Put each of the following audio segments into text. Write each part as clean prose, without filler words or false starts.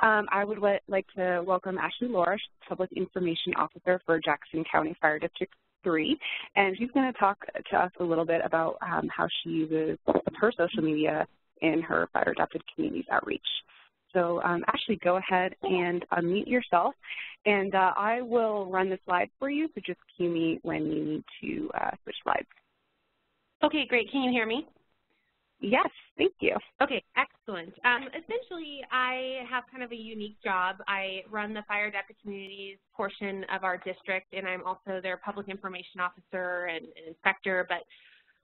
I would like to welcome Ashley Lara, Public Information Officer for Jackson County Fire District 3, and she's going to talk to us a little bit about how she uses her social media in her fire-adapted communities outreach. So Ashley, go ahead and unmute yourself, and I will run the slide for you, so just cue me when you need to switch slides. Okay, great. Can you hear me? Yes, thank you. Okay, excellent. Essentially, I have kind of a unique job. I run the Fire Adapted Communities portion of our district, and I'm also their public information officer and inspector, but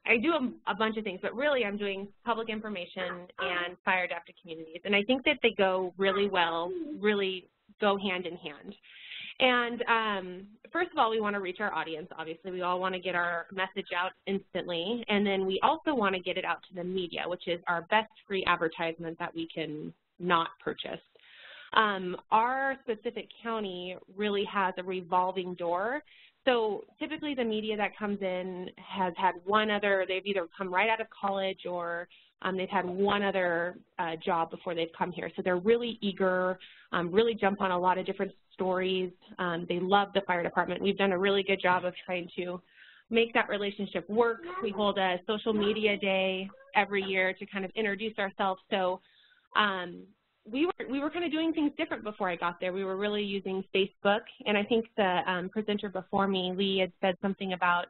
I do a bunch of things, but really I'm doing public information and Fire Adapted Communities, and I think that they go really well, really go hand in hand. And first of all, we want to reach our audience. Obviously, we all want to get our message out instantly, and then we also want to get it out to the media, which is our best free advertisement that we can not purchase. Our specific county really has a revolving door. So typically the media that comes in has had one other, they've either come right out of college or they've had one other job before they've come here. So they're really eager, really jump on a lot of different stories. They love the fire department. We've done a really good job of trying to make that relationship work. We hold a social media day every year to kind of introduce ourselves. So we were kind of doing things different before I got there. We were really using Facebook, and I think the presenter before me, Lee, had said something about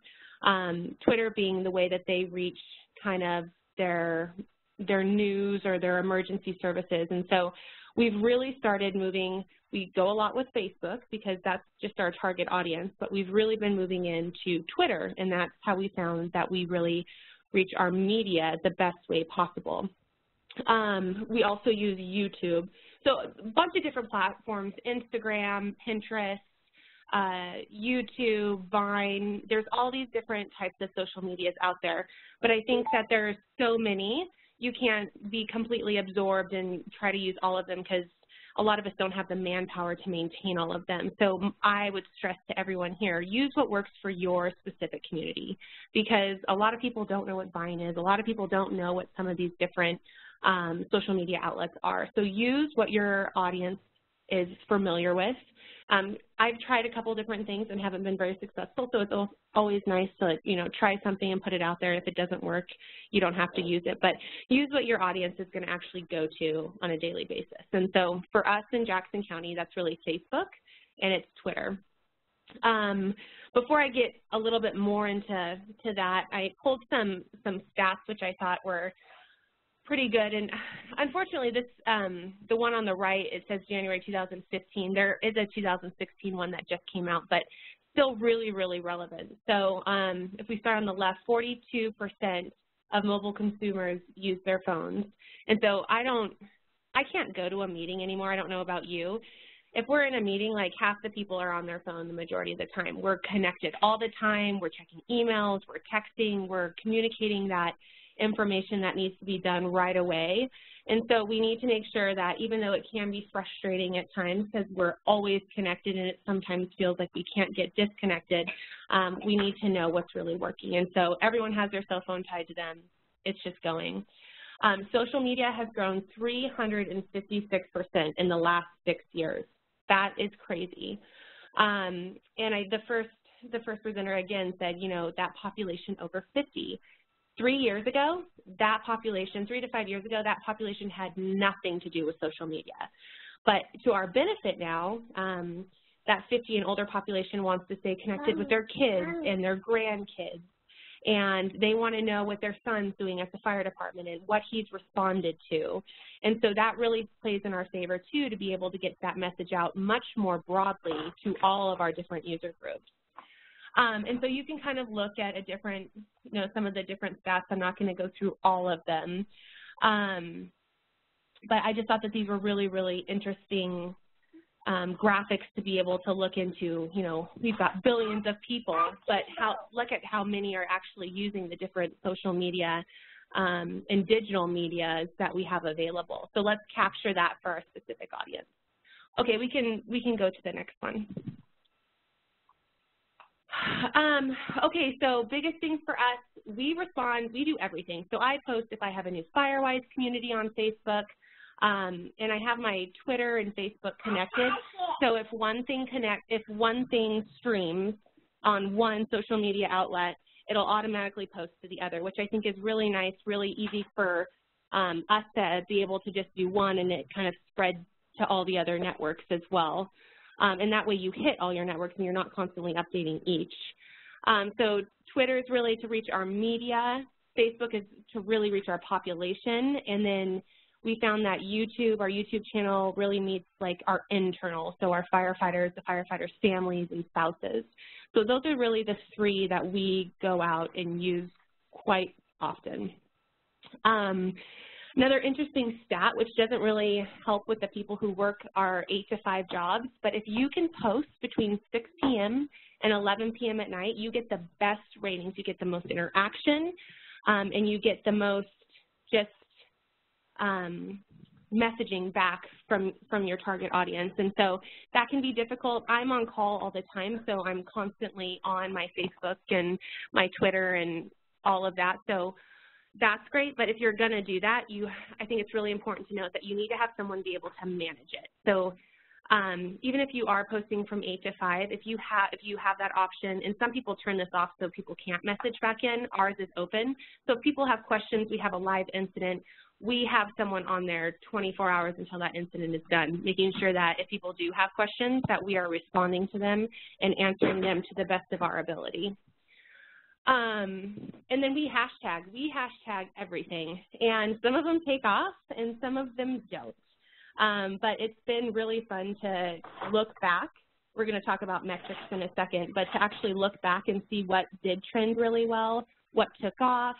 Twitter being the way that they reach kind of their news or their emergency services. And so we've really started moving. We go a lot with Facebook because that's just our target audience, but we've really been moving into Twitter, and that's how we found that we really reach our media the best way possible. We also use YouTube. So a bunch of different platforms, Instagram, Pinterest, YouTube, Vine. There's all these different types of social medias out there. But I think that there's so many, you can't be completely absorbed and try to use all of them because a lot of us don't have the manpower to maintain all of them. So I would stress to everyone here, use what works for your specific community, because a lot of people don't know what Vine is. A lot of people don't know what some of these different social media outlets are. So use what your audience is familiar with. I've tried a couple different things and haven't been very successful, so it's always nice to, you know, try something and put it out there. If it doesn't work, you don't have to use it, but use what your audience is going to actually go to on a daily basis. And so for us in Jackson County, that's really Facebook and it's Twitter. Before I get a little bit more into that, I pulled some stats which I thought were pretty good, and unfortunately this, the one on the right, it says January 2015. There is a 2016 one that just came out, but still really, really relevant. So if we start on the left, 42% of mobile consumers use their phones. And so I can't go to a meeting anymore. I don't know about you. If we're in a meeting, like half the people are on their phone the majority of the time. We're connected all the time. We're checking emails, we're texting, we're communicating that information that needs to be done right away. And so we need to make sure that even though it can be frustrating at times because we're always connected and it sometimes feels like we can't get disconnected, we need to know what's really working. And so everyone has their cell phone tied to them. It's just going. Social media has grown 356% in the last 6 years. That is crazy. And the first presenter again said, you know, that population over 50. 3 years ago, that population, 3 to 5 years ago, that population had nothing to do with social media. But to our benefit now, that 50 and older population wants to stay connected with their kids and their grandkids. And they want to know what their son's doing at the fire department and what he's responded to. And so that really plays in our favor, too, to be able to get that message out much more broadly to all of our different user groups. And so you can kind of look at a different, you know, some of the different stats. I'm not going to go through all of them. But I just thought that these were really, really interesting graphics to be able to look into. You know, we've got billions of people, but look at how many are actually using the different social media and digital medias that we have available. So let's capture that for our specific audience. Okay, we can go to the next one. Okay, so biggest things for us, we respond, we do everything. So I post if I have a new Firewise community on Facebook. And I have my Twitter and Facebook connected. So if one thing streams on one social media outlet, it'll automatically post to the other, which I think is really nice, really easy for us to be able to just do one, and it kind of spreads to all the other networks as well. And that way you hit all your networks and you're not constantly updating each. So Twitter is really to reach our media. Facebook is to really reach our population. And then we found that our YouTube channel really meets like our internal, so our firefighters, the firefighters' families and spouses. So those are really the three that we go out and use quite often. Another interesting stat, which doesn't really help with the people who work our 8 to 5 jobs, but if you can post between 6 p.m. and 11 p.m. at night, you get the best ratings, you get the most interaction, and you get the most just messaging back from your target audience. And so that can be difficult. I'm on call all the time, so I'm constantly on my Facebook and my Twitter and all of that. So that's great, but if you're going to do that, I think it's really important to note that you need to have someone be able to manage it. So even if you are posting from 8 to 5, if you have that option, and some people turn this off so people can't message back in, ours is open. So if people have questions, we have a live incident, we have someone on there 24 hours until that incident is done, making sure that if people do have questions, that we are responding to them and answering them to the best of our ability. And then we hashtag everything, and some of them take off and some of them don't. But it's been really fun to look back. We're going to talk about metrics in a second, but to actually look back and see what did trend really well, what took off.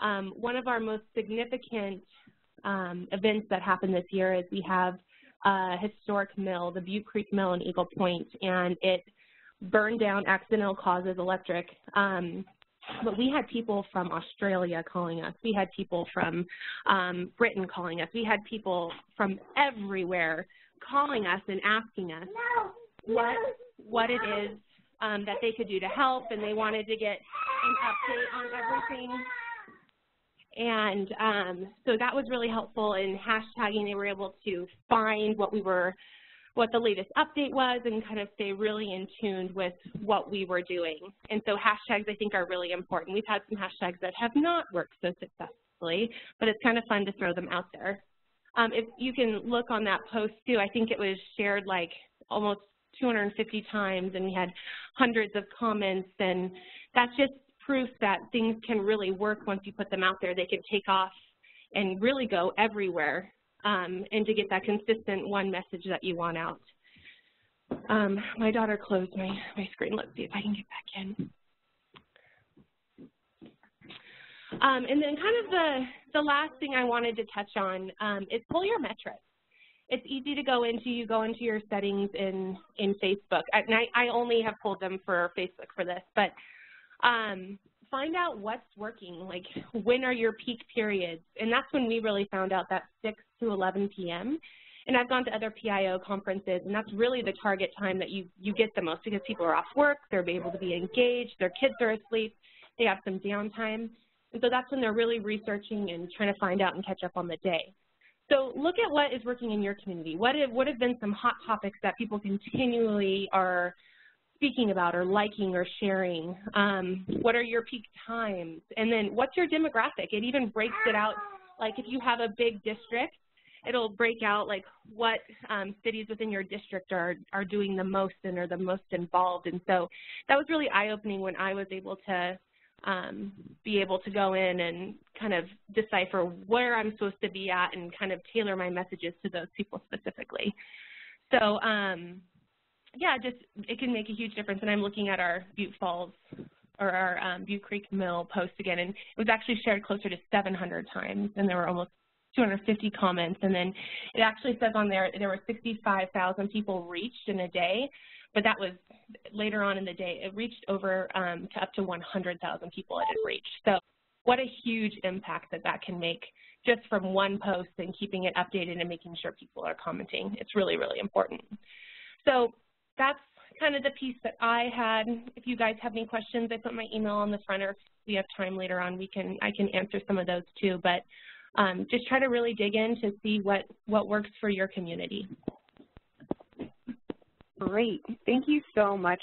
One of our most significant events that happened this year is we have a historic mill, the Butte Creek Mill in Eagle Point, and it burned down, accidental causes, electric. But we had people from Australia calling us. We had people from Britain calling us. We had people from everywhere calling us and asking us what it is that they could do to help, and they wanted to get an update on everything. And so that was really helpful in hashtagging. They were able to find what the latest update was and kind of stay really in tune with what we were doing. And so hashtags, I think, are really important. We've had some hashtags that have not worked so successfully, but it's kind of fun to throw them out there. If you can look on that post, too, I think it was shared like almost 250 times, and we had hundreds of comments, and that's just proof that things can really work once you put them out there. They can take off and really go everywhere. And to get that consistent one message that you want out. My daughter closed my screen. Let's see if I can get back in. And then kind of the last thing I wanted to touch on is pull your metrics. It's easy to go into your settings in Facebook. And I only have pulled them for Facebook for this, but find out what's working, like when are your peak periods, and that's when we really found out that 6 to 11 p.m. And I've gone to other PIO conferences, and that's really the target time that you get the most, because people are off work, they're able to be engaged, their kids are asleep, they have some downtime, and so that's when they're really researching and trying to find out and catch up on the day. So look at what is working in your community. What have been some hot topics that people continually are speaking about or liking or sharing? What are your peak times? And then what's your demographic? It even breaks it out. Like if you have a big district, it'll break out like what cities within your district are doing the most and are the most involved. And so that was really eye-opening when I was able to be able to go in and kind of decipher where I'm supposed to be at and kind of tailor my messages to those people specifically. So yeah, just it can make a huge difference. And I'm looking at our Butte Falls or our Butte Creek Mill post again, and it was actually shared closer to 700 times, and there were almost 250 comments. And then it actually says on there were 65,000 people reached in a day, but that was later on in the day. It reached over to up to 100,000 people it had reached. So what a huge impact that can make just from one post and keeping it updated and making sure people are commenting. It's really, really important. So that's kind of the piece that I had. If you guys have any questions, I put my email on the front, or if we have time later on, I can answer some of those too. But just try to really dig in to see what works for your community. Great. Thank you so much